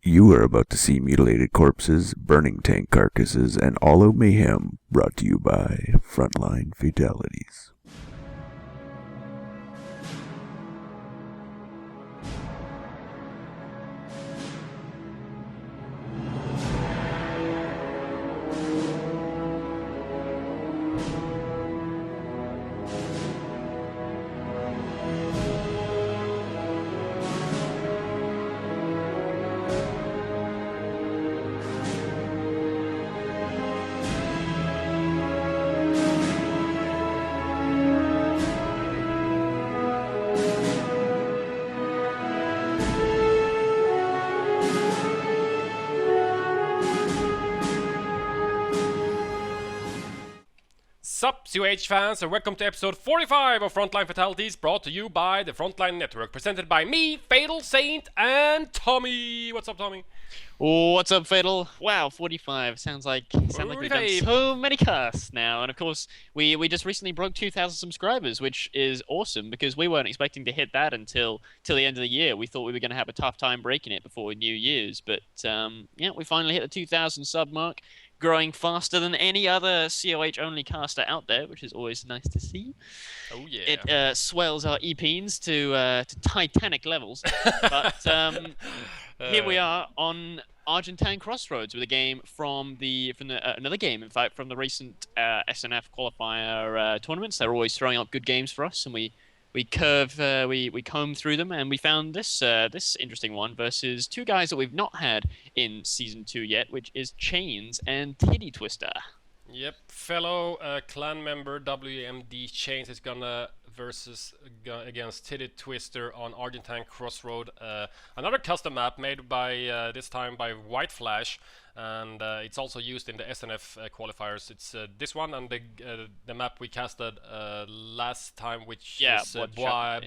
You are about to see mutilated corpses, burning tank carcasses, and all out mayhem, brought to you by Frontline Fatalities. Sup, COH fans, and welcome to episode 45 of Frontline Fatalities, brought to you by the Frontline Network, presented by me, FatalSaint, and Tommy. What's up, Tommy? What's up, Fatal? Wow, 45. Sounds like we've done 45. so many casts now, and of course, we just recently broke 2,000 subscribers, which is awesome because we weren't expecting to hit that until the end of the year. We thought we were going to have a tough time breaking it before New Year's, but yeah, we finally hit the 2,000 sub mark, growing faster than any other COH only caster out there, which is always nice to see. Oh yeah. It swells our EPs to titanic levels, but here we are on Argentine Crossroads with a game from another game, in fact, from the recent SNF qualifier tournaments. They're always throwing up good games for us, and we comb through them, and we found this interesting one versus two guys that we've not had in season 2 yet, which is Chains and TitiTwister. Yep, fellow clan member WMD Chains is gonna against TitiTwister on Argentine Crossroad. Another custom map made by this time by White Flash, and it's also used in the SNF qualifiers. It's this one and the map we casted last time, which is Bois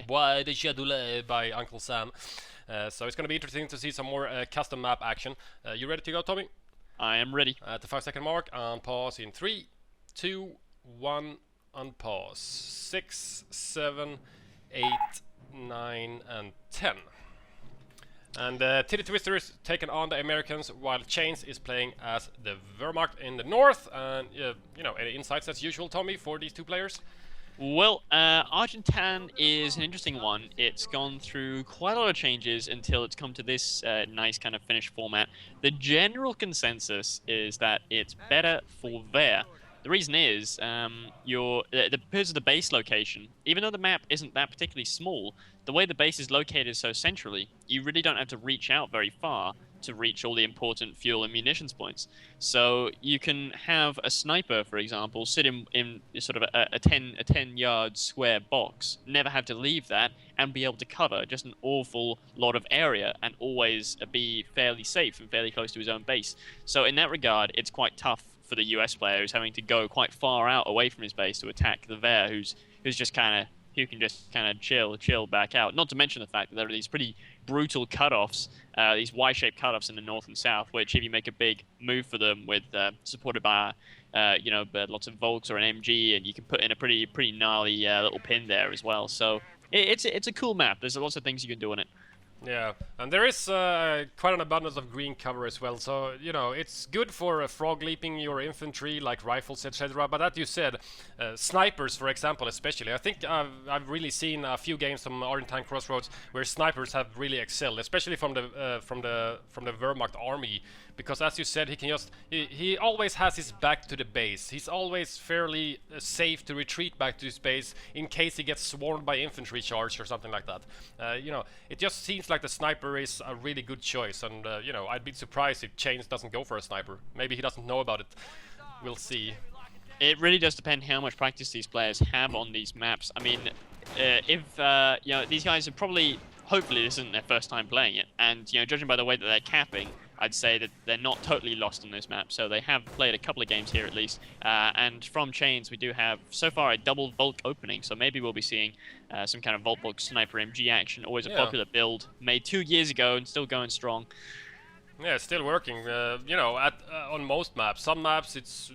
de Jadoulet by Uncle Sam. So it's gonna be interesting to see some more custom map action. You ready to go, Tommy? I am ready. At the 5-second mark, and pause in 3, 2, 1, unpause. 6, 7, 8, 9, and 10. And TitiTwister is taking on the Americans, while Chains is playing as the Wehrmacht in the north. And any insights as usual, Tommy, for these two players? Well, Argentine is an interesting one. It's gone through quite a lot of changes until it's come to this nice kind of finished format. The general consensus is that it's better for Ver. The reason is, because of the base location, even though the map isn't that particularly small, the way the base is located so centrally, you really don't have to reach out very far to reach all the important fuel and munitions points. So you can have a sniper, for example, sit in sort of a 10-yard square box, never have to leave that, and be able to cover just an awful lot of area and always be fairly safe and fairly close to his own base. So in that regard, it's quite tough for the US player who's having to go quite far out away from his base to attack the Ver, who can just kind of chill back out. Not to mention the fact that there are these pretty brutal cutoffs, these Y-shaped cutoffs in the north and south, which if you make a big move for them with supported by lots of Volks or an MG, and you can put in a pretty gnarly little pin there as well. So it's a cool map. There's lots of things you can do on it. Yeah, and there is quite an abundance of green cover as well, so it's good for frog leaping your infantry like rifles, etc. But as you said, snipers, for example, especially, I think I've really seen a few games from Argentine Crossroads where snipers have really excelled, especially from the Wehrmacht army, because as you said, he always has his back to the base. He's always fairly safe to retreat back to his base in case he gets swarmed by infantry charge or something like that. It just seems like the sniper is a really good choice, and I'd be surprised if Chains doesn't go for a sniper. Maybe he doesn't know about it. We'll see. It really does depend how much practice these players have on these maps. I mean, if these guys are hopefully this isn't their first time playing it, and judging by the way that they're capping, I'd say that they're not totally lost on this map. So they have played a couple of games here at least, and from Chains we do have so far a double Volk opening, so maybe we'll be seeing some kind of Volk sniper MG action. Always a popular build, made 2 years ago and still going strong. Yeah, it's still working. You know, on most maps. Some maps it's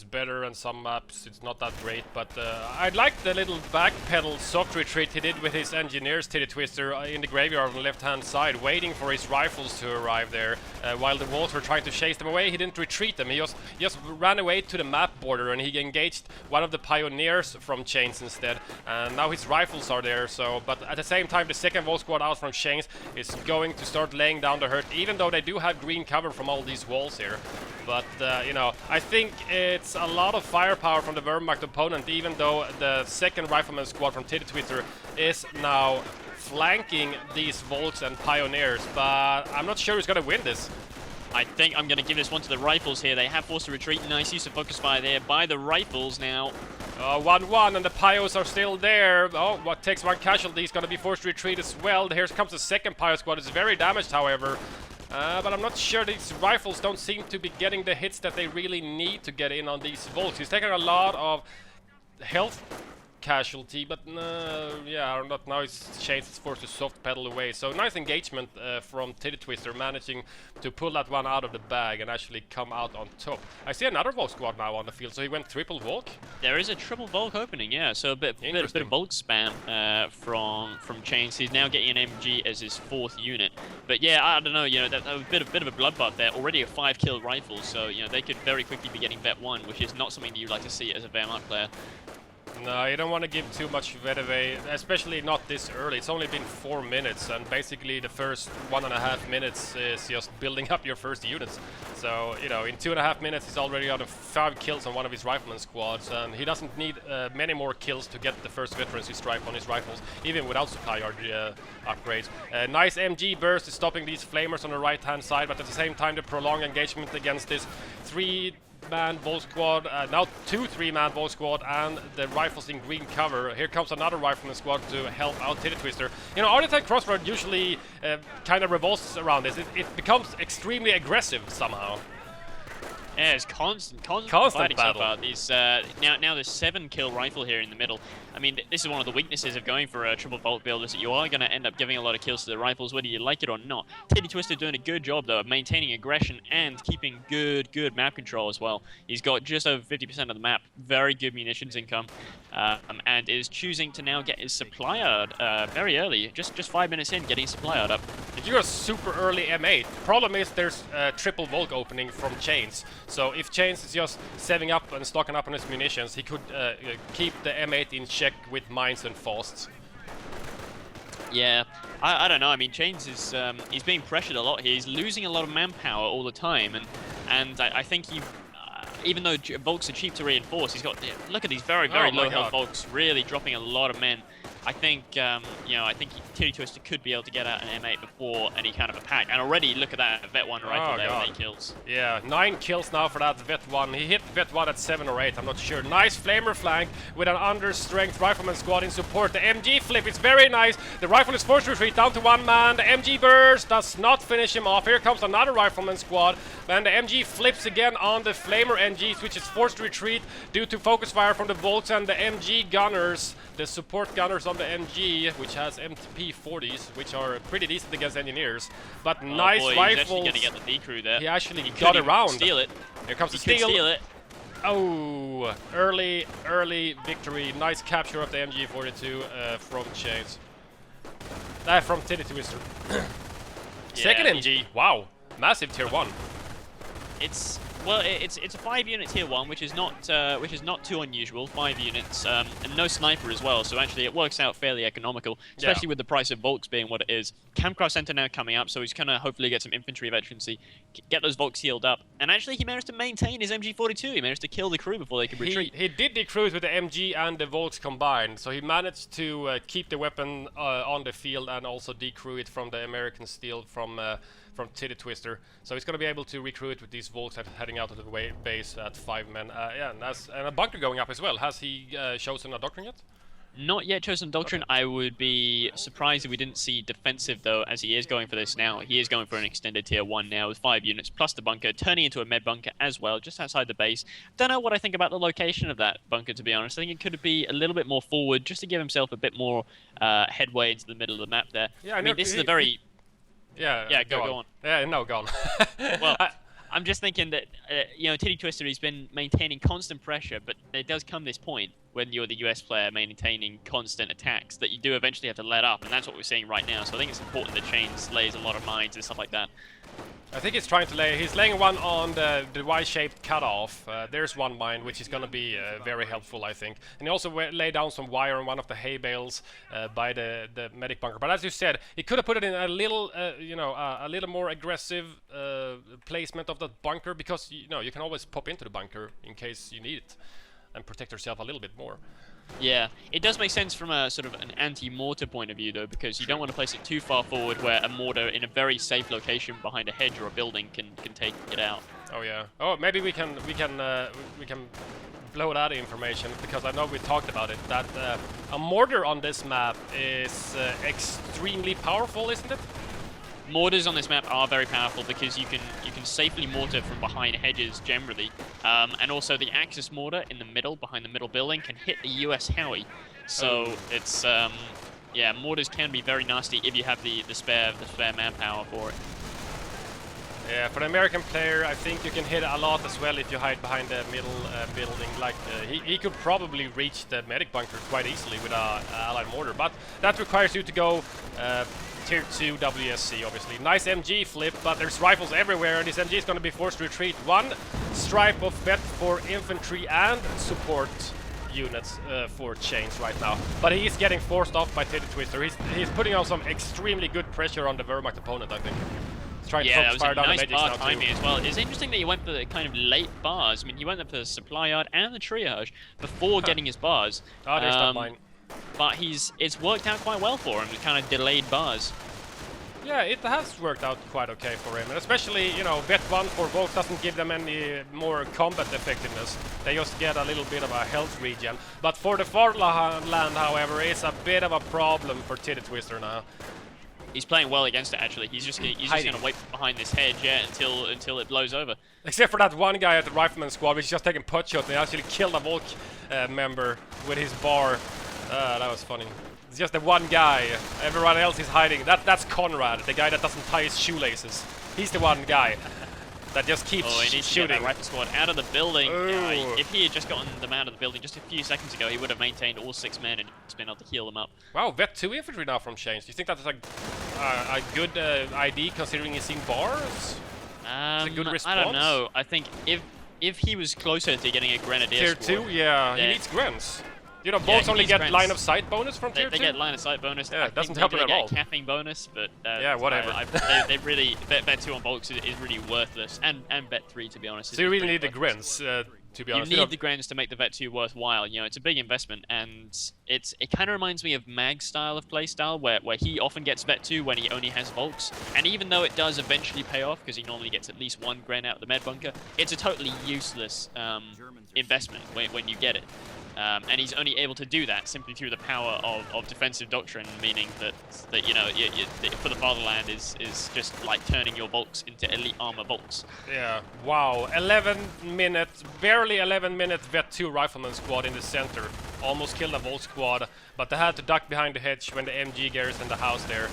better, and some maps it's not that great. But I like the little backpedal soft retreat he did with his engineers, TitiTwister, in the graveyard on the left-hand side, waiting for his rifles to arrive there. While the wolves were trying to chase them away, he didn't retreat them. He just ran away to the map border, and he engaged one of the pioneers from Chains instead. And now his rifles are there. So, but at the same time, the second Wolf squad out from Chains is going to start laying down the hurt, even though they do have green cover from all these walls here. But, you know, I think it's a lot of firepower from the Wehrmacht opponent, even though the second Rifleman squad from TitiTwister is now flanking these Volks and Pioneers, but I'm not sure who's going to win this. I think I'm going to give this one to the Rifles here. They have forced a retreat. Nice use of focus fire there by the Rifles now. 1-1, and the Pios are still there. Oh, what takes one casualty is going to be forced to retreat as well. Here comes the second Pio squad. It's very damaged, however. But I'm not sure these Rifles don't seem to be getting the hits that they really need to get in on these Volks. He's taking a lot of health casualty, but yeah, or not now. It's Chains is forced to soft pedal away. So nice engagement from TitiTwister, managing to pull that one out of the bag and actually come out on top. I see another Volk squad now on the field, so he went triple Volk. There is a triple Volk opening, yeah. So a bit of Volk spam from Chains. He's now getting an MG as his 4th unit. But yeah, I don't know. You know, that was a bit of a bloodbath there. Already a 5-kill rifle, so you know they could very quickly be getting vet 1, which is not something that you'd like to see as a Wehrmacht player. No, you don't want to give too much vet away, especially not this early. It's only been 4 minutes, and basically the first 1.5 minutes is just building up your first units. So, you know, in 2.5 minutes he's already out of 5 kills on one of his rifleman squads, and he doesn't need many more kills to get the first veterancy stripe on his rifles, even without supply yard upgrades. Nice MG burst is stopping these flamers on the right-hand side, but at the same time the prolonged engagement against this 3-man Volt squad, now 2 3-man Volt squad, and the rifles in green cover. Here comes another rifleman squad to help out TitiTwister. You know, Artifact Crossroad usually kind of revolves around this. It becomes extremely aggressive somehow. Yeah, it's constant battle. So far. These now there's 7-kill rifle here in the middle. I mean, this is one of the weaknesses of going for a triple Volt build, is that you are going to end up giving a lot of kills to the rifles, whether you like it or not. TitiTwister doing a good job though of maintaining aggression and keeping good map control as well. He's got just over 50% of the map, very good munitions income, and is choosing to now get his supply yard very early, just 5 minutes in, getting supply yard up. You got super early M8. The problem is there's a triple Volk opening from Chains. So if Chains is just saving up and stocking up on his munitions, he could keep the M8 in check with mines and fasts. Yeah, I don't know. I mean, Chains is he's being pressured a lot here. He's losing a lot of manpower all the time, and I think he, even though Volks are cheap to reinforce, he's got, look at these very low health Volks, really dropping a lot of men. I think, you know, I think TitiTwister could be able to get out an M8 before any kind of a pack. And already, look at that vet 1 rifle there with 8 kills. Yeah, 9 kills now for that vet 1. He hit vet 1 at 7 or 8, I'm not sure. Nice flamer flank with an understrength rifleman squad in support. The MG flip is very nice. The rifle is forced to retreat down to 1 man. The MG burst does not finish him off. Here comes another rifleman squad. And the MG flips again on the flamer MGs, which is forced to retreat due to focus fire from the Volks and the MG gunners. The support gunners on the MG, which has MP40s, which are pretty decent against engineers. But nice boy, rifles. He's actually going to get the decrew there. He actually got around. Steal it. Here comes the steal. steal. It. Oh, early victory. Nice capture of the MG42 from Chains. From TitiTwister. Second MG. Wow, massive tier 1. It's a 5-unit tier 1, which is not too unusual. 5 units, and no sniper as well. So actually, it works out fairly economical, especially with the price of Volks being what it is. Campcraft Center now coming up, so he's gonna hopefully get some infantry veterancy, get those Volks healed up. And actually, he managed to maintain his MG42. He managed to kill the crew before they could retreat. He did decrew with the MG and the Volks combined, so he managed to keep the weapon on the field and also decrew it from the American steel from TitiTwister. So he's going to be able to recruit with these Volks heading out of the base at 5 men. Yeah, and a bunker going up as well. Has he chosen a doctrine yet? Not yet chosen doctrine. Okay. I would be surprised if we didn't see defensive, though, as he is going for this now. He is going for an extended tier 1 now with 5 units plus the bunker, turning into a med bunker as well, just outside the base. Don't know what I think about the location of that bunker, to be honest. I think it could be a little bit more forward, just to give himself a bit more headway into the middle of the map there. Yeah, I mean, this is a very... Yeah, go on. Yeah, no, go on. Well, I'm just thinking that TitiTwister has been maintaining constant pressure, but there does come this point when you're the US player maintaining constant attacks that you do eventually have to let up, and that's what we're seeing right now. So I think it's important that Chains lays a lot of mines and stuff like that. I think he's trying to he's laying one on the Y-shaped cutoff. There's one mine, which is going to be very helpful, I think. And he also laid down some wire on one of the hay bales by the medic bunker. But as you said, he could have put it in a little, a little more aggressive placement of that bunker, because you can always pop into the bunker in case you need it and protect yourself a little bit more. Yeah, it does make sense from a sort of an anti-mortar point of view, though, because you don't want to place it too far forward where a mortar in a very safe location behind a hedge or a building can take it out. Oh yeah. Oh, maybe we can blow that information, because I know we talked about it. That a mortar on this map is extremely powerful, isn't it? Mortars on this map are very powerful because you can safely mortar from behind hedges generally, and also the Axis mortar in the middle, behind the middle building, can hit the US Howie. So it's yeah, mortars can be very nasty if you have the spare manpower for it. Yeah, for the American player, I think you can hit a lot as well if you hide behind the middle building. Like he could probably reach the medic bunker quite easily with a allied mortar, but that requires you to go Tier 2 WSC, obviously. Nice MG flip, but there's rifles everywhere, and this MG is going to be forced to retreat. One stripe of vet for infantry and support units for Chains right now. But he is getting forced off by TitiTwister. He's putting on some extremely good pressure on the Wehrmacht opponent, I think. He's trying to focus fire down the Magics now, timing as well. It's interesting that he went for the kind of late bars. I mean, he went up for the supply yard and the triage before getting his bars. Oh, there's that mine. But it's worked out quite well for him, the kind of delayed bars. Yeah, it has worked out quite okay for him, and especially, Vet 1 for Volk doesn't give them any more combat effectiveness. They just get a little bit of a health regen. But for the Farland, however, it's a bit of a problem for TitiTwister now. He's playing well against it, actually. He's just going to wait behind this hedge, until it blows over. Except for that one guy at the Rifleman squad, which is just taking pot shots, and he actually killed a Volk member with his bar. That was funny. It's just the one guy. Everyone else is hiding. That's Conrad, the guy that doesn't tie his shoelaces. He's the one guy that just keeps he needs shooting. To get that rifle squad out of the building. If he had just gotten them out of the building just a few seconds ago, he would have maintained all 6 men and just been able to heal them up. Wow, Vet 2 infantry now from Chains. Do you think that's a good ID considering he's seen bars? It's a good response. I don't know. I think if he was closer to getting a grenadier Tier squad, 2, yeah, he needs Grens. Bolts only get line of sight bonus from Tier 2? They get line of sight bonus. Yeah, it doesn't help it at all. Capping bonus, but yeah, whatever. They really bet 2 on Bolts is really worthless, and bet 3 to be honest. So you really need the Grens, to be honest. You need the Grens to make the vet 2 worthwhile. It's a big investment, and it kind of reminds me of Mag's style of playstyle, where he often gets vet 2 when he only has Volks, and even though it does eventually pay off because he normally gets at least 1 Gren out of the med bunker, it's a totally useless investment when you get it. And he's only able to do that simply through the power of defensive doctrine, meaning that for the Fatherland is just like turning your Volks into elite armor Volks. Yeah, wow. Barely 11 minutes Vet 2 Rifleman squad in the center. Almost killed a Volt squad, but they had to duck behind the hedge when the MG garrisoned the house there.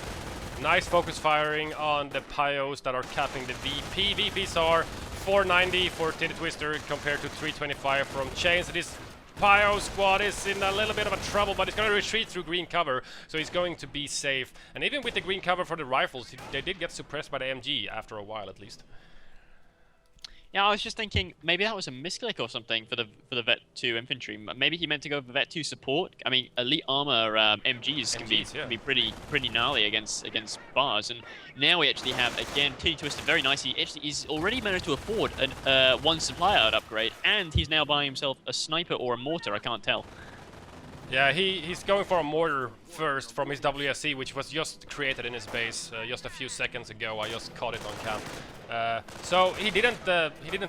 Nice focus firing on the Pios that are capping the VP. VPs are 490 for TitiTwister compared to 325 from Chains. This Pio squad is in a little bit of a trouble, but he's going to retreat through green cover, so he's going to be safe. And even with the green cover for the rifles, they did get suppressed by the MG after a while, at least. Yeah, I was just thinking maybe that was a misclick or something for the Vet 2 infantry. Maybe he meant to go for Vet 2 support. I mean, elite armor MGs can be pretty gnarly against bars, and now we actually have again TitiTwister very nicely. He's already managed to afford an 1 supply out upgrade, and he's now buying himself a sniper or a mortar. I can't tell. Yeah, he's going for a mortar first from his WSC, which was just created in his base just a few seconds ago. I just caught it on cam. So he didn't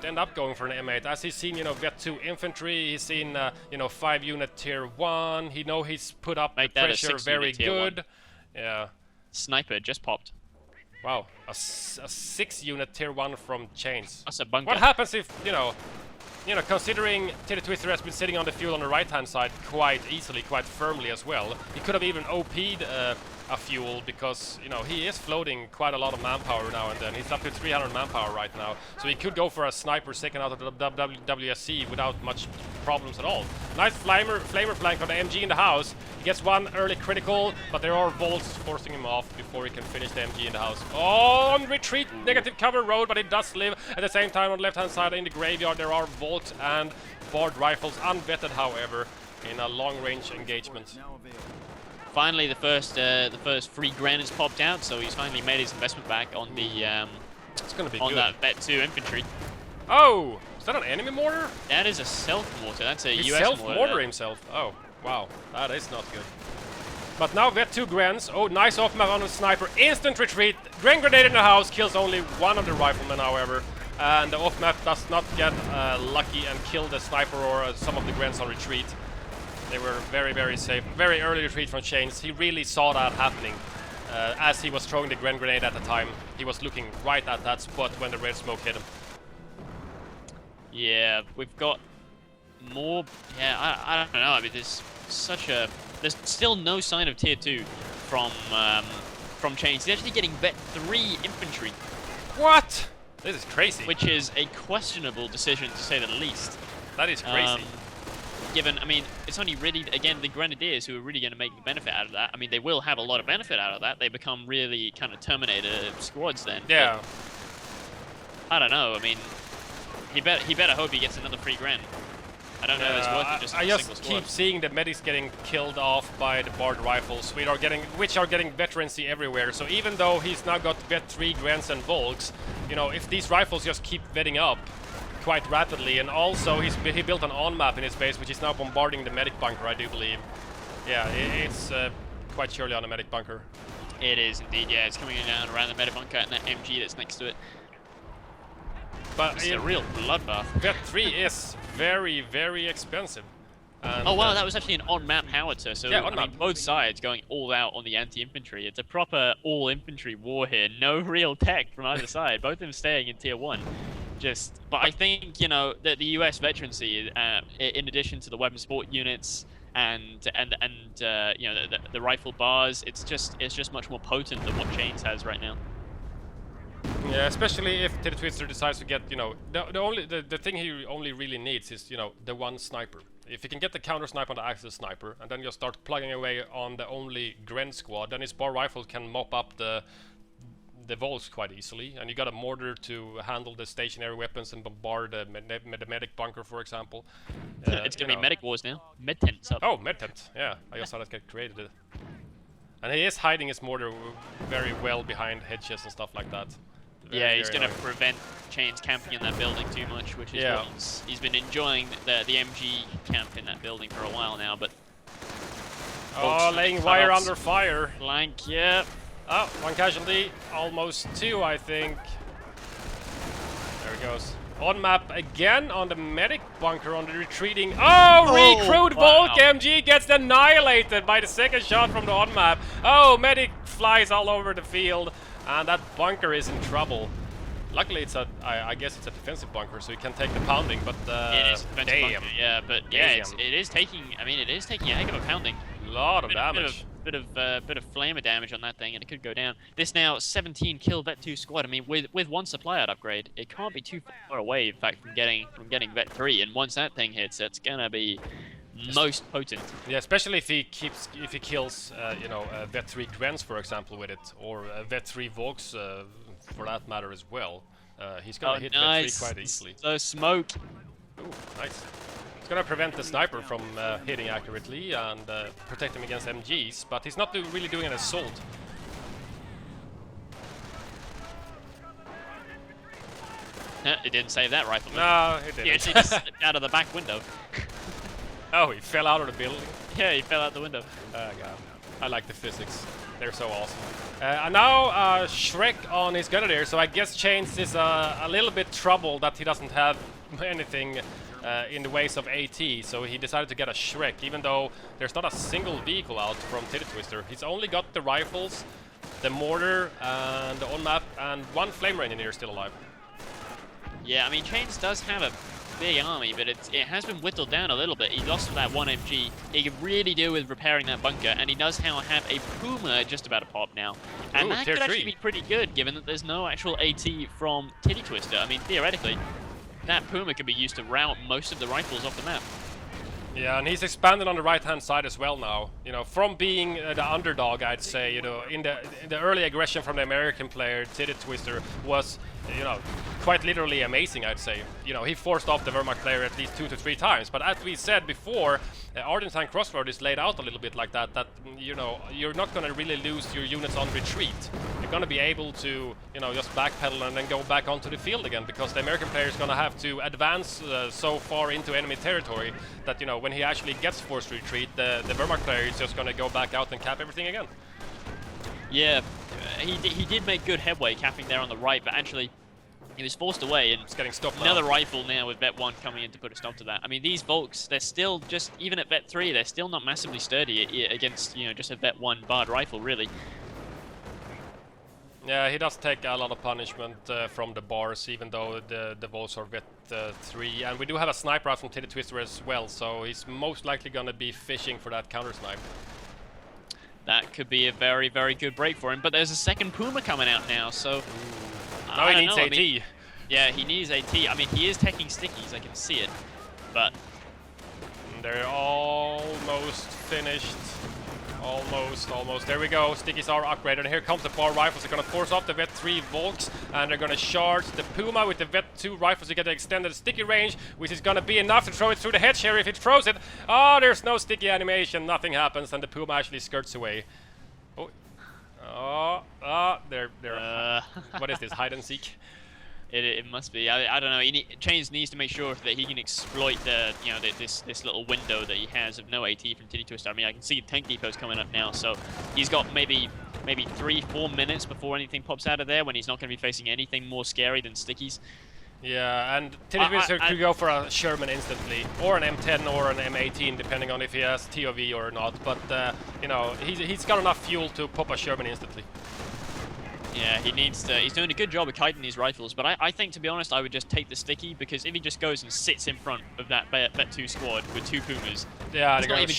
end up going for an M8. As he's seen, Vet 2 infantry, he's seen 5 unit tier 1. He's put up the pressure very good. Yeah. Sniper just popped. Wow, a 6 unit tier 1 from Chains. That's a bunker. What happens if considering TitiTwister has been sitting on the fuel on the right-hand side quite easily, quite firmly as well, he could have even OP'd a a fuel because, you know, he is floating quite a lot of manpower now and then. He's up to 300 manpower right now, so he could go for a sniper second out of the WSC without much problems at all. Nice flamer flank on the MG in the house. He gets one early critical, but there are bolts forcing him off before he can finish the MG in the house. Oh, on retreat, negative cover road, but it does live. At the same time, on the left-hand side in the graveyard, there are bolts and board rifles, unvetted, however, in a long-range engagement. Finally, the first free Gren has popped out, so he's finally made his investment back on the It's gonna be on good. that Vet 2 infantry. Oh, is that an enemy mortar? That is a self-mortar. That's a He US mortar. self-mortar himself. Oh, wow, that is not good. But now Vet 2 Grens. Oh, nice off-map on the sniper. Instant retreat. Gren grenade in the house kills only one of the riflemen, however. And the off-map does not get lucky and kill the sniper or some of the Grens on retreat. They were very, very safe. Very early retreat from Chains. He really saw that happening as he was throwing the Gren grenade at the time. He was looking right at that spot when the red smoke hit him. Yeah, we've got more. Yeah, I don't know. I mean, there's there's still no sign of tier 2 from Chains. He's actually getting Vet 3 infantry. What? This is crazy. Which is a questionable decision to say the least. That is crazy. Given, I mean, it's only really, again, the Grenadiers who are really going to make the benefit out of that. I mean, they will have a lot of benefit out of that. They become really kind of Terminator squads then. Yeah. But I don't know. I mean, he better hope he gets another free Gren. I don't know if it's worth it just for I a just single squad. keep seeing the medics getting killed off by the barred rifles, which are getting veterancy everywhere. So even though he's now got Vet 3 Grens and Volks, you know, if these rifles just keep vetting up quite rapidly, and also he built an on-map in his base, which is now bombarding the medic bunker, I do believe. Yeah, it's quite surely on the medic bunker. It is indeed, yeah. It's coming down around the medic bunker and that MG that's next to it. But It's a real bloodbath. Vet 3 is very, very expensive. And, oh wow, that was actually an on-map howitzer. So yeah, I mean, both sides going all out on the anti-infantry. It's a proper all-infantry war here. No real tech from either sad. Both of them staying in tier 1. But I think, you know, that the US veterancy, in addition to the weapon support units and you know, the rifle bars, it's just much more potent than what Chains has right now. Yeah, especially if TitiTwister decides to get, you know, the thing he only really needs is, you know, the one sniper. If he can get the counter snipe on the Axis sniper and then just start plugging away on the only Gren squad, then his bar rifle can mop up the Volks quite easily, and you got a mortar to handle the stationary weapons and bombard the medic bunker, for example. It's gonna be medic wars now. Med tents up. Oh, med tent. Yeah, I just saw that get created. And he is hiding his mortar very well behind hedges and stuff like that. Yeah, he's going to prevent Chains camping in that building too much, which is what he's been enjoying the MG camp in that building for a while now, but... Oh, laying wire under fire. Flank, yeah. Oh, one casualty, almost 2, I think. There he goes. On map again on the medic bunker on the retreating. Oh, recruit Volk MG gets annihilated by the second shot from the on map. Oh, medic flies all over the field. And that bunker is in trouble. Luckily, it's I guess it's a defensive bunker, so you can take the pounding. But it is a defensive bunker, yeah. But yeah, it is taking. I mean, it is taking a heck of a pounding. A lot of damage. Bit of flamer damage on that thing, and it could go down. This now 17 kill Vet 2 squad. I mean, with one supply out upgrade, it can't be too far away. In fact, from getting Vet 3. And once that thing hits, it's gonna be most potent. Yeah, especially if he kills, you know, Vet 3 Grens, for example, with it, or Vet 3 Volks, for that matter as well. He's gonna hit Vet 3 quite easily. So smoke. Ooh, nice. It's gonna prevent the sniper from hitting accurately and protect him against MGs, but he's not really doing an assault. It didn't save that rifleman. No, it didn't. Yeah, he just slipped out of the back window. Oh, he fell out of the building? Yeah, he fell out the window. God. I like the physics. They're so awesome. And now Shrek on his Grenadier, so I guess Chains is a little bit troubled that he doesn't have anything in the ways of AT, so he decided to get a Shrek, even though there's not a single vehicle out from TitiTwister. He's only got the rifles, the mortar, and the on-map, and one Flamer Engineer still alive. Yeah, I mean, Chains does have a big army, but it has been whittled down a little bit. He lost that 1 MG. He could really do with repairing that bunker, and he does now have a Puma just about to pop now. And Ooh, that tier could actually 3. be pretty good, given that there's no actual AT from TitiTwister. I mean, theoretically, that Puma could be used to rout most of the rifles off the map. Yeah, and he's expanded on the right-hand side as well now. You know, from being the underdog, I'd say, you know, in the early aggression from the American player, TitiTwister was, you know, quite literally amazing, I'd say. You know, he forced off the Wehrmacht player at least 2 to 3 times. But as we said before, Argentine Crossroad is laid out a little bit like that, you know, you're not going to really lose your units on retreat. You're going to be able to, you know, just backpedal and then go back onto the field again, because the American player is going to have to advance so far into enemy territory that, you know, when he actually gets forced retreat, the Wehrmacht player is just going to go back out and cap everything again. Yeah, he did make good headway capping there on the right, but actually he was forced away, and It's getting stopped now. another rifle now with Vet 1 coming in to put a stop to that. I mean, these Volks, they're still just, even at Vet 3, they're still not massively sturdy against, you know, just a Vet 1 barred rifle, really. Yeah, he does take a lot of punishment from the bars, even though the Volks are Vet 3. And we do have a sniper out from TitiTwister as well, so he's most likely going to be fishing for that counter-snipe. That could be a very, very good break for him, but there's a second Puma coming out now, so... Now he needs know. AT. I mean, yeah, he needs AT. I mean, he is taking stickies, I can see it, but... They're almost finished. Almost. There we go. Stickies are upgraded. And here comes the bar rifles. They're going to force off the Vet 3 Volks. And they're going to charge the Puma with the Vet 2 rifles to get the extended sticky range, which is going to be enough to throw it through the hedge here if it throws it. Oh, there's no sticky animation. Nothing happens. And the Puma actually skirts away. They're what is this, hide and seek? It must be. I don't know. Chains needs to make sure that he can exploit the this little window that he has of no AT from TitiTwister. I mean, I can see Tank Depot's coming up now, so he's got maybe 3-4 minutes before anything pops out of there, when he's not going to be facing anything more scary than stickies. Yeah, and TitiTwister could go for a Sherman instantly, or an M10 or an M18, depending on if he has TOV or not. But you know, he's got enough fuel to pop a Sherman instantly. Yeah, he needs to. He's doing a good job of kiting these rifles, but I think, to be honest, I would just take the sticky, because if he just goes and sits in front of that Vet 2 squad with 2 Pumas, yeah, he's not even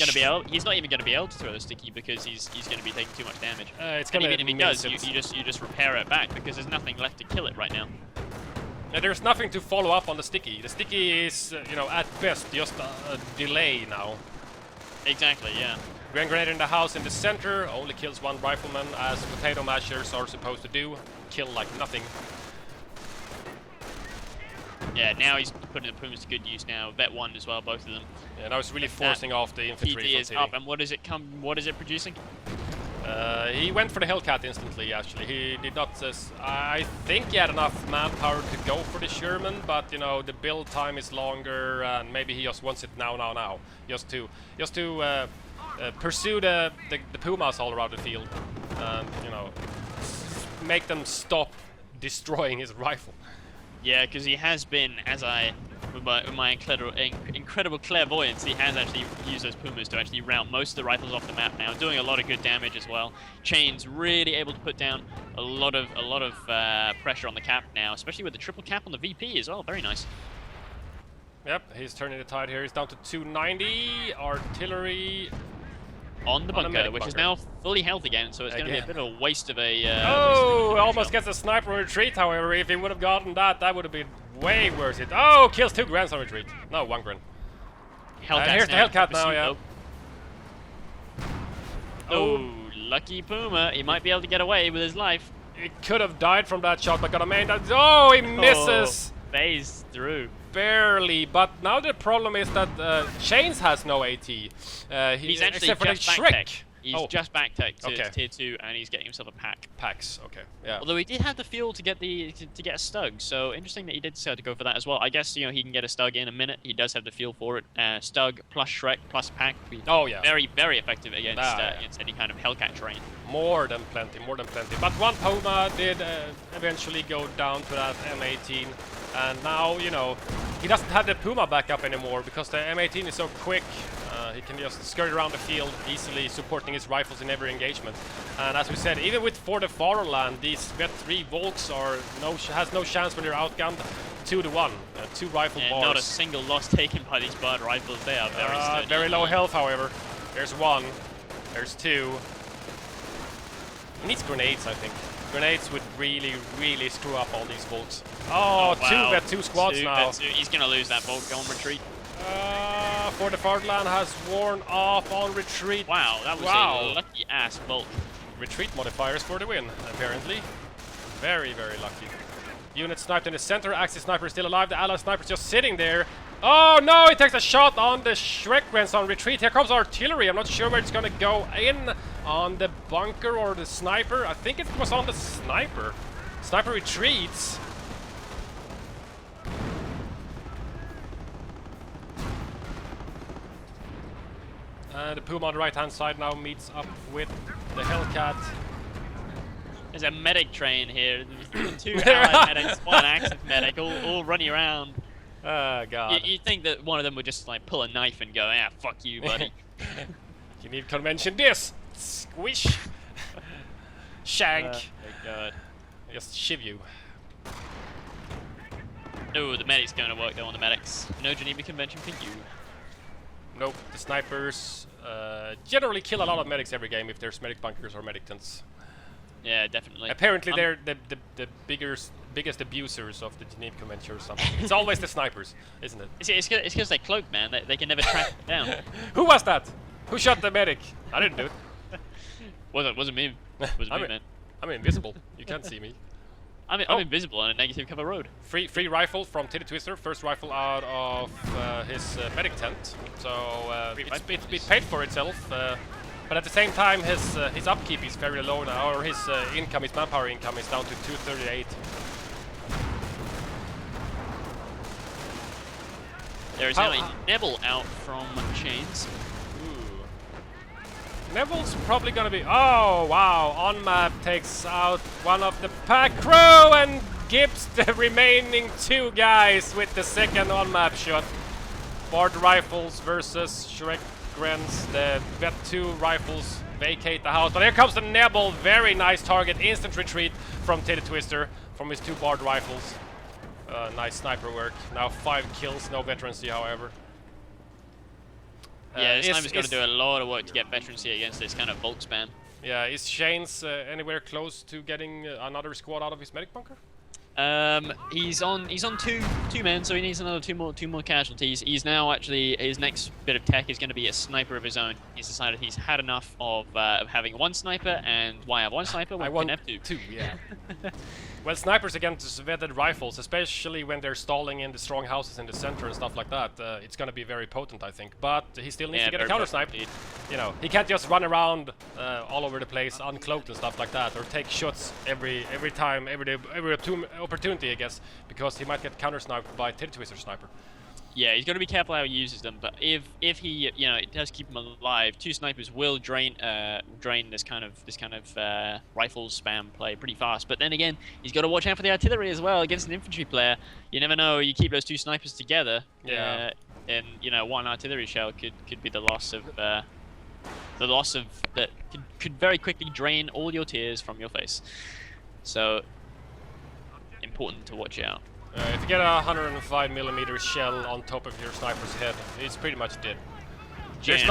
going to be able to throw the sticky, because he's going to be taking too much damage. It's And gonna even if he does, you just repair it back, because there's nothing left to kill it right now. Yeah, there's nothing to follow up on the sticky. The sticky is, you know, at best just a delay now. Exactly, yeah. Grand grenade in the house in the center only kills 1 rifleman, as potato mashers are supposed to do. Kill like nothing. Yeah, now he's putting the Pumas to good use now. Vet 1 as well, both of them. Yeah, now he's really forcing off the infantry. TD is up, and what is it producing? He went for the Hellcat instantly, actually. He did not... I think he had enough manpower to go for the Sherman, but, you know, the build time is longer, and maybe he just wants it now. Just to pursue the Pumas all around the field, and, you know, make them stop destroying his rifle. Yeah, because he has been, with my incredible clairvoyance, he has actually used those Pumas to actually rout most of the rifles off the map now, doing a lot of good damage as well. Chain's really able to put down a lot of pressure on the cap now, especially with the triple cap on the VP as well. Very nice. Yep, he's turning the tide here. He's down to 290. Artillery on the bunker, which is now fully health again, so it's going to be a bit of a waste of a... almost gets a sniper retreat, however. If he would have gotten that would have been way worth it. Oh, kills 2 Grants on retreat. No, 1 Grand. Here's the Hellcat now, yeah. Oh, lucky Puma. He might be able to get away with his life. He could have died from that shot, but got a main... Oh, he misses! Phased through. Barely, but now the problem is that Chains has no AT. He's actually except for the just Shrek. He's just back tech to tier 2, and he's getting himself a pack. Packs, okay, yeah. Although he did have the fuel to get to get a Stug, so interesting that he did decide to go for that as well. I guess, you know, he can get a Stug in a minute. He does have the fuel for it. Stug plus Shrek plus pack. Oh yeah. Very, very effective against any kind of Hellcat terrain. More than plenty. But 1 Puma did eventually go down to that M18, and now, you know, he doesn't have the Puma backup anymore because the M18 is so quick. He can just skirt around the field, easily supporting his rifles in every engagement. And as we said, even with For the Fatherland, these Vet 3 Volks has no chance when they're outgunned 2-1. 2 rifle bars. Not a single loss taken by these bird rifles. They are very sturdy. Very low health, however. There's 1. There's 2. He needs grenades, I think. Grenades would really, really screw up all these Volks. Oh, wow. 2 Vet 2 squads now. He's going to lose that Volk on retreat. For the Fatherland has worn off on retreat. Wow, that was a lucky ass Volk. Retreat modifiers for the win, apparently. Very, very lucky. Unit sniped in the center. Axis sniper is still alive. The ally sniper is just sitting there. Oh no, he takes a shot on the Shrek Grens on retreat. Here comes artillery. I'm not sure where it's gonna go in. On the bunker or the sniper. I think it was on the sniper. Sniper retreats. The Puma on the right hand side now meets up with the Hellcat. There's a medic train here. There's 2 allied medics, 1 active medic, all running around. Oh god. You'd think that one of them would just like pull a knife and go, "Ah, fuck you, buddy." You need convention this. Squish. Shank. Oh my god. Just shiv you. No, the medic's going to work though on the medics. No Geneva Convention for you. Nope, the snipers generally kill a lot of medics every game if there's medic bunkers or medic tents. Yeah, definitely. Apparently they're the biggest abusers of the Geneva Convention or something. It's always the snipers, isn't it? It's because they're cloaked, man. They can never track them down. Who was that? Who shot the medic? I didn't do it. Wasn't me. Wasn't me, man. I'm invisible. You can't see me. I'm invisible on a negative cover road. Free rifle from TitiTwister. First rifle out of his medic tent. So it's paid for itself. But at the same time, his upkeep is very low now, or his income, his manpower income is down to 238. There is now a Neville out from chains. Neville's probably gonna be... Oh, wow. On map takes out one of the pack crew and gives the remaining 2 guys with the second on map shot. Bard rifles versus Shrek Grens. The Vet 2 rifles vacate the house. But here comes the Neville. Very nice target. Instant retreat from TitiTwister from his 2 Bard rifles. Nice sniper work. Now 5 kills. No veterancy, however. Yeah, this sniper's got to do a lot of work to get veterancy against this kind of Volk spam. Yeah, is Shane's anywhere close to getting another squad out of his medic bunker? He's on 2 men, so he needs another two more casualties. He's now actually, his next bit of tech is going to be a sniper of his own. He's decided he's had enough of having 1 sniper, and why have 1 sniper when we can have 2? 2, yeah. Well, snipers against vetted rifles, especially when they're stalling in the strong houses in the center and stuff like that, it's going to be very potent, I think. But he still needs to get a counter snipe. You know, he can't just run around all over the place uncloaked and stuff like that, or take shots every time, every opportunity, I guess, because he might get counter sniped by TitiTwister sniper. Yeah, he's got to be careful how he uses them. But if he, you know, it does keep him alive, 2 snipers will drain this kind of rifle spam play pretty fast. But then again, he's got to watch out for the artillery as well against an infantry player. You never know. You keep those 2 snipers together, and you know, 1 artillery shell could be the loss of that could very quickly drain all your tears from your face. So important to watch out. If you get a 105mm shell on top of your sniper's head, it's pretty much dead. There's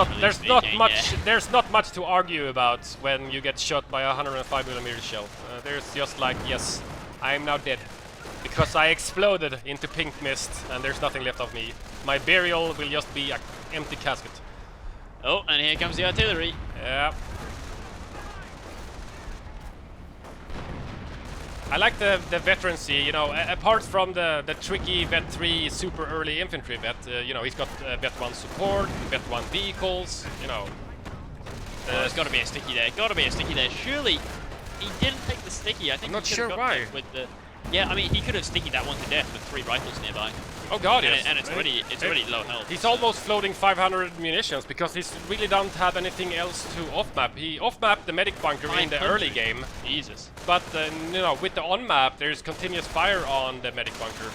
not much to argue about when you get shot by a 105mm shell. There's just like, yes, I am now dead. Because I exploded into pink mist and there's nothing left of me. My burial will just be an empty casket. Oh, and here comes the artillery. Yeah. I like the veterancy, you know, apart from the tricky Vet 3 super early infantry vet, you know, he's got Vet 1 support, Vet 1 vehicles, you know. There's got to be a sticky there, Surely he didn't take the sticky. I think I'm not sure why. With the, yeah, I mean, he could have stickied that one to death with 3 rifles nearby. Oh god, and yes. And it's already low health. He's almost floating 500 munitions because he really don't have anything else to off-map. He off-mapped the medic bunker in the early game. Jesus. But, you know, with the on-map, there's continuous fire on the medic bunker.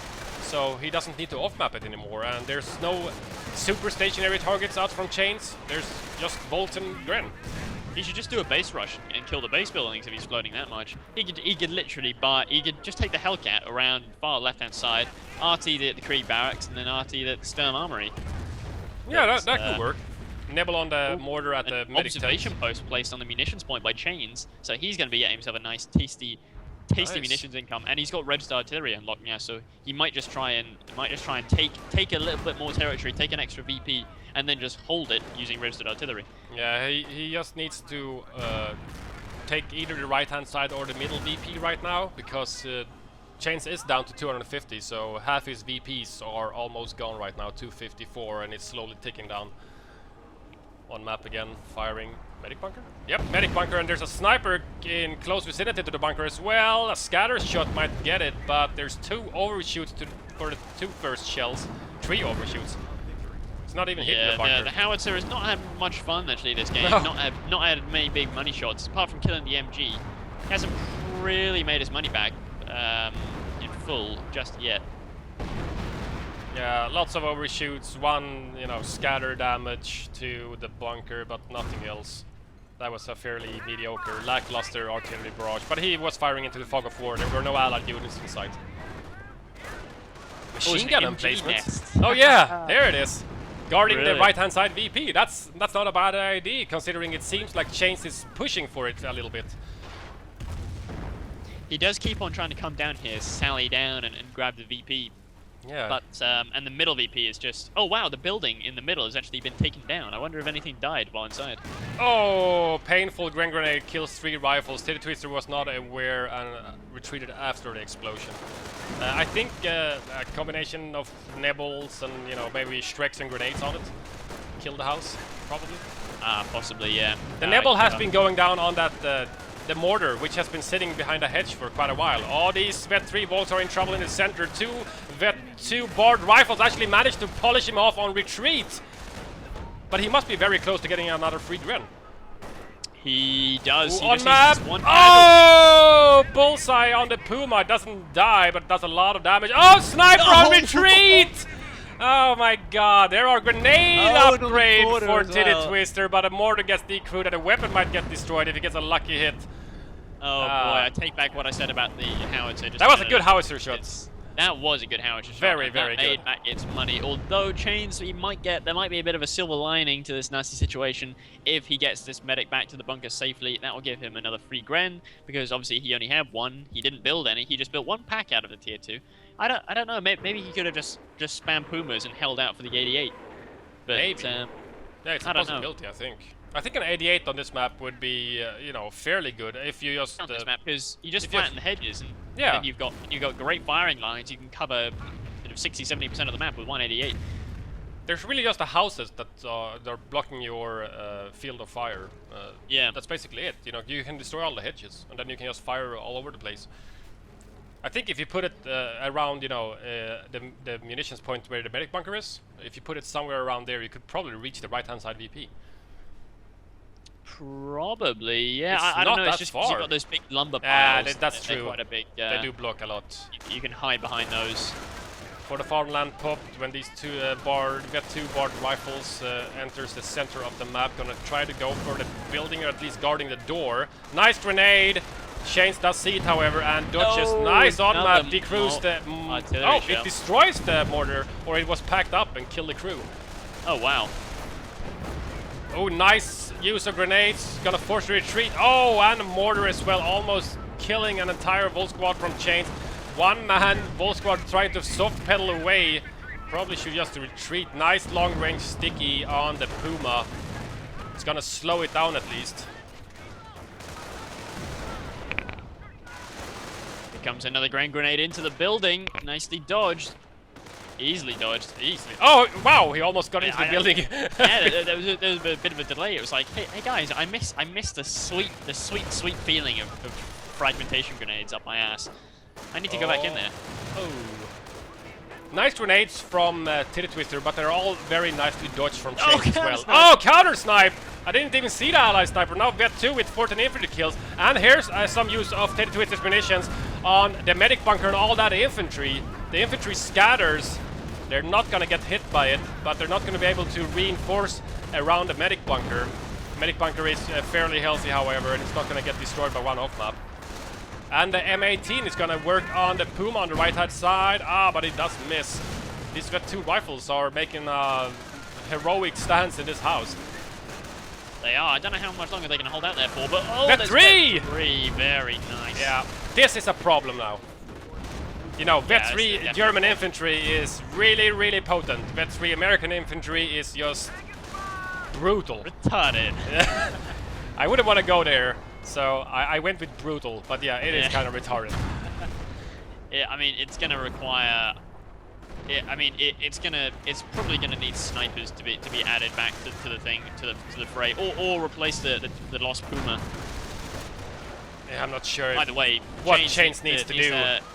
so he doesn't need to off-map it anymore, and there's no super stationary targets out from Chains. There's just Volt and Gren. He should just do a base rush and kill the base buildings if he's floating that much. He could literally he could just take the Hellcat around far left-hand side, RT the Krieg barracks, and then RT the Sturm Armory. Yeah, that could work. Nibble on the mortar at the medic observation post placed on the munitions point by Chains, so he's going to be getting himself a nice tasty munitions income, and he's got registered artillery unlocked now, so he might just try and take a little bit more territory, take an extra VP, and then just hold it using registered artillery. Yeah, he just needs to take either the right-hand side or the middle VP right now, because Chains is down to 250, so half his VPs are almost gone right now, 254, and it's slowly ticking down. On map again, firing medic bunker? Yep, medic bunker, and there's a sniper in close vicinity to the bunker as well. A scatter shot might get it, but there's 2 overshoots for the 2 first shells. 3 overshoots. It's not even hitting the bunker. The howitzer has not had much fun actually this game. No. Not had many big money shots, apart from killing the MG. He hasn't really made his money back in full just yet. Yeah, lots of overshoots, 1, scatter damage to the bunker, but nothing else. That was a fairly mediocre, lackluster artillery barrage, but he was firing into the fog of war. There were no allied units in sight. Machine gun emplacement. Oh yeah, there it is. Guarding the right-hand side VP. That's not a bad idea, considering it seems like Chains is pushing for it a little bit. He does keep on trying to come down here, sally down and grab the VP. Yeah. But and the middle VP is just, oh wow, the building in the middle has actually been taken down. I wonder if anything died while inside. Oh, painful Gren grenade kills 3 rifles. TitiTwister was not aware and retreated after the explosion. I think a combination of nibbles and maybe Shreks and grenades on it killed the house, probably. Possibly, yeah. The nibble has been going down on that the mortar, which has been sitting behind a hedge for quite a while. All these Vet 3 bolts are in trouble in the center. 2 Vet 2 barred rifles actually managed to polish him off on retreat. But he must be very close to getting another free Gren. He does. On map! Oh! Bullseye on the Puma. Doesn't die, but does a lot of damage. Oh! Sniper on retreat! Oh my god, there are grenade upgrade for TitiTwister, but a mortar gets decrewed and a weapon might get destroyed if he gets a lucky hit. Oh boy, I take back what I said about the howitzer. That was a good howitzer shot. That was a good howitzer shot. Very, very good. Made back its money. Although Chains, there might be a bit of a silver lining to this nasty situation if he gets this medic back to the bunker safely. That will give him another free Gren, because obviously he only had 1. He didn't build any. He just built 1 pack out of the tier 2. I don't know. Maybe he could have just spammed Pumas and held out for the 88. But maybe. Yeah, it's a possibility. I think an 88 on this map would be, fairly good if you just. On this map, because you just flatten the hedges, and yeah, then you've got great firing lines. You can cover 60-70% of the map with 188. There's really just the houses that are blocking your field of fire. Yeah, that's basically it. You can destroy all the hedges, and then you can just fire all over the place. I think if you put it around, the munitions point where the medic bunker is, if you put it somewhere around there, you could probably reach the right-hand side VP. Probably, yeah. I don't know. It's just far. You've got those big lumber piles. Yeah, that's true. They're quite a big. They do block a lot. You can hide behind those. For the farmland popped when these 2 barred rifles enters the center of the map. Gonna try to go for the building, or at least guarding the door. Nice grenade. Chains does see it, however, and dodges. Nice on map. Decrews the. It destroys the mortar, or it was packed up and killed the crew. Oh wow. Oh, nice use of grenades. Gonna force the retreat. Oh, and a mortar as well, almost killing an entire Volt squad from Chains. 1-man Volt squad trying to soft pedal away. Probably should just retreat. Nice long range sticky on the Puma. It's gonna slow it down at least. Here comes another grand grenade into the building. Nicely dodged. Easily dodged. Easily. Oh wow! He almost got into the building. Yeah, there was a bit of a delay. It was like, hey guys, I missed the sweet feeling of fragmentation grenades up my ass. I need to go back in there. Oh. Nice grenades from TitiTwister, but they're all very nicely dodged from Chains as well. Oh, counter snipe! I didn't even see the ally sniper. Now Vet 2 with 14 infantry kills, and here's some use of TitiTwister's munitions on the medic bunker and all that infantry. the infantry scatters. They're not gonna get hit by it, but they're not gonna be able to reinforce around the medic bunker. Medic bunker is fairly healthy, however, and it's not gonna get destroyed by one off map. And the M18 is gonna work on the Puma on the right hand side. But it does miss. These Vet2 rifles are making a heroic stance in this house. They are. I don't know how much longer they can hold out there for, but Vet3! Vet3, very nice. Yeah, this is a problem now. You know, Vet3 German infantry is really, really potent. Vet3 American infantry is just brutal. Retarded. I wouldn't want to go there, so I went with brutal. But yeah, it is kind of retarded. Yeah, I mean, it's gonna require. It's probably gonna need snipers to be added back to the fray, or replace the lost Puma. Yeah, I'm not sure. By the way, what Chains needs to do.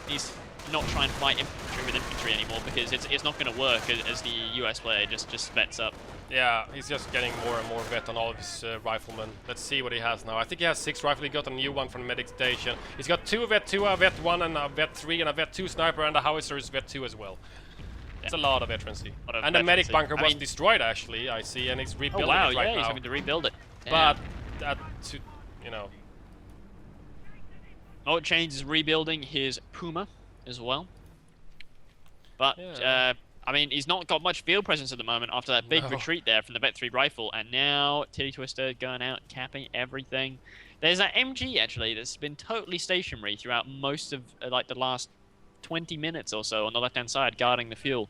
He's not trying to fight infantry with infantry anymore because it's not going to work as the US player just vets up. Yeah, he's just getting more and more vet on all of his riflemen. Let's see what he has now. I think he has 6 rifles. He got a new one from the medic station. He's got 2 Vet2, a Vet1, and a Vet3, and a Vet2 sniper, and the howitzer is Vet2 as well. It's a lot of veterancy. And the medic bunker was destroyed, actually, I see, and he's rebuilding it right now. He's having to rebuild it. But, you know... Oh, Chains is rebuilding his Puma as well. But, I mean, he's not got much field presence at the moment after that big retreat there from the Vet3 rifle. And now, TitiTwister going out, capping everything. There's that MG, actually, that's been totally stationary throughout most of, like, the last 20 minutes or so on the left-hand side, guarding the fuel.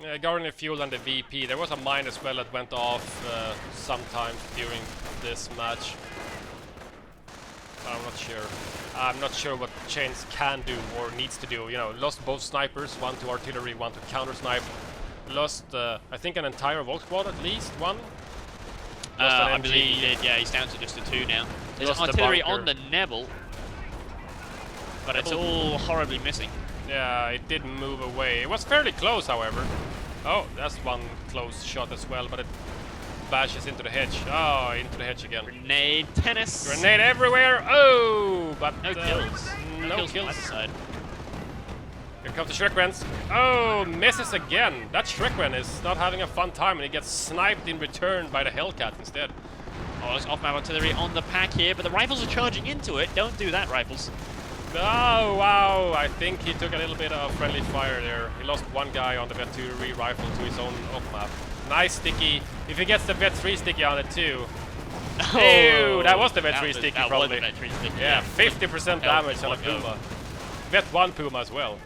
Yeah, guarding the fuel and the VP. There was a mine as well that went off sometime during this match. I'm not sure what Chains can do or needs to do. You know, lost both snipers, 1 to artillery, 1 to counter snipe. Lost, I think, an entire Volk squad at least, 1. I believe he did. Yeah, he's down to just a 2 now. There's artillery on the Nebel, but it's all horribly missing. Yeah, it did move away. It was fairly close, however. Oh, that's one close shot as well, but it bashes into the hedge. Oh, into the hedge again. Grenade tennis. Grenade everywhere. Oh, but no kills. No kills. Side. Here comes the Shrekren. Oh, misses again. That Shrekren is not having a fun time, and he gets sniped in return by the Hellcat instead. Oh, there's off-map artillery on the pack here, but the rifles are charging into it. Don't do that, rifles. Oh, wow. I think he took a little bit of friendly fire there. He lost 1 guy on the Vet2 rifle to his own off-map. Nice sticky. If he gets the Vet3 sticky on it too. Oh, that was the Vet3 sticky probably. Yeah, 50% damage on a Puma. Vet1 Puma as well.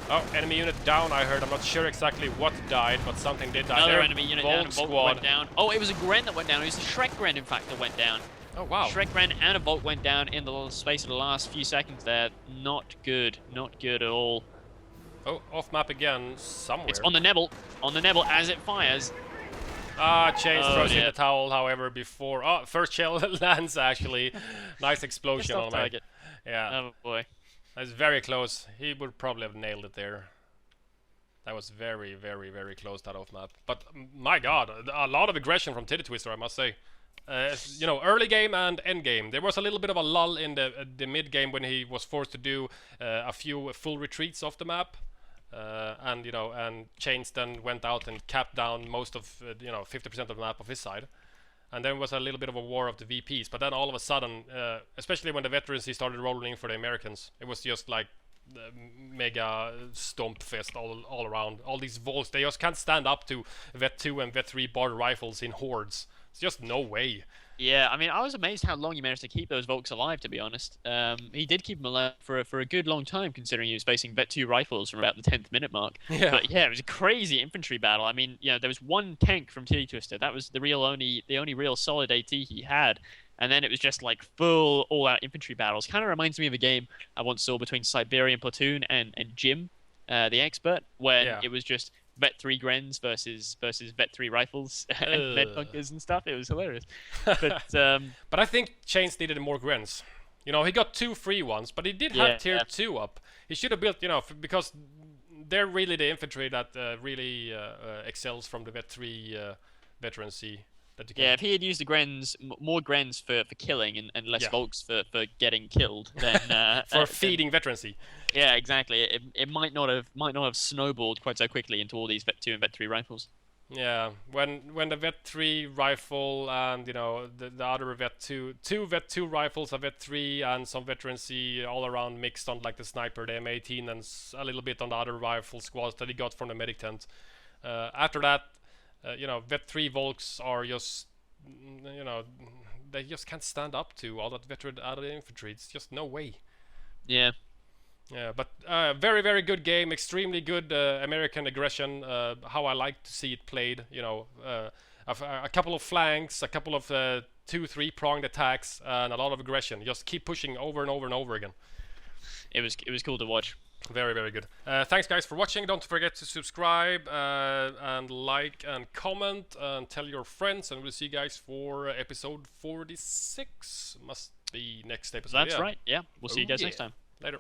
Oh, enemy unit down, I heard. I'm not sure exactly what died, but something did die. Another there. enemy unit down, Volk went down. Oh, it was a Gren that went down. It was the Shrekren, in fact, that went down. Oh, wow. Shrekren and a Volk went down in the space of the last few seconds there. Not good. Not good at all. Oh, off map again, somewhere. It's on the Nebel. On the Nebel as it fires. Chains throws in the towel, however, before... Oh, first shell lands, actually. Nice explosion on target. Yeah. Oh, boy. That's very close. He would probably have nailed it there. That was very, very, very close, that off map. But, my god, a lot of aggression from TitiTwister, I must say. You know, early game and end game. There was a little bit of a lull in the mid game when he was forced to do a few full retreats off the map. And you know, and Chains then went out and capped down most of you know, 50% of the map of his side, and then was a little bit of a war of the VPs. But then all of a sudden, especially when the veterans started rolling in for the Americans, it was just like mega stomp fest all around. All these Volks, they just can't stand up to Vet2 and Vet3 bar rifles in hordes. It's just no way. Yeah, I mean, I was amazed how long he managed to keep those Volks alive, to be honest. He did keep them alive for a good long time, considering he was facing Vet2 rifles from about the 10th minute mark. Yeah. But yeah, it was a crazy infantry battle. I mean, you know, there was 1 tank from TitiTwister. That was the only real solid AT he had. And then it was just like full all-out infantry battles. Kind of reminds me of a game I once saw between Siberian Platoon and Jim, the expert, when it was just Vet3 Grens versus Vet3 rifles and med bunkers and stuff. It was hilarious. But but I think Chains needed more Grens. You know, he got 2 free ones, but he did have tier 2 up. He should have built, you know, because they're really the infantry that really excels from the Vet3 veterancy. that you can. Yeah, if he had used the Grens, more Grens for killing and less Volks for getting killed, then for feeding veterancy. Yeah, exactly. It might not have snowballed quite so quickly into all these Vet 2 and Vet 3 rifles. Yeah, when the Vet 3 rifle and the other Vet 2, two Vet 2 rifles, a Vet 3 and some veterancy all around mixed on like the sniper, the M18 and a little bit on the other rifle squads that he got from the medic tent. After that, Vet 3 Volks are just, they just can't stand up to all that veteran out of the infantry. It's just no way. Yeah. Yeah, but very, very good game. Extremely good American aggression. How I like to see it played. A couple of flanks, a couple of 2-3 pronged attacks, and a lot of aggression. Just keep pushing over and over and over again. It was cool to watch. Very, very good. Thanks, guys, for watching. Don't forget to subscribe and like and comment and tell your friends. And we'll see you guys for episode 46. Must be next episode. That's right. Yeah, we'll see you guys next time. Later.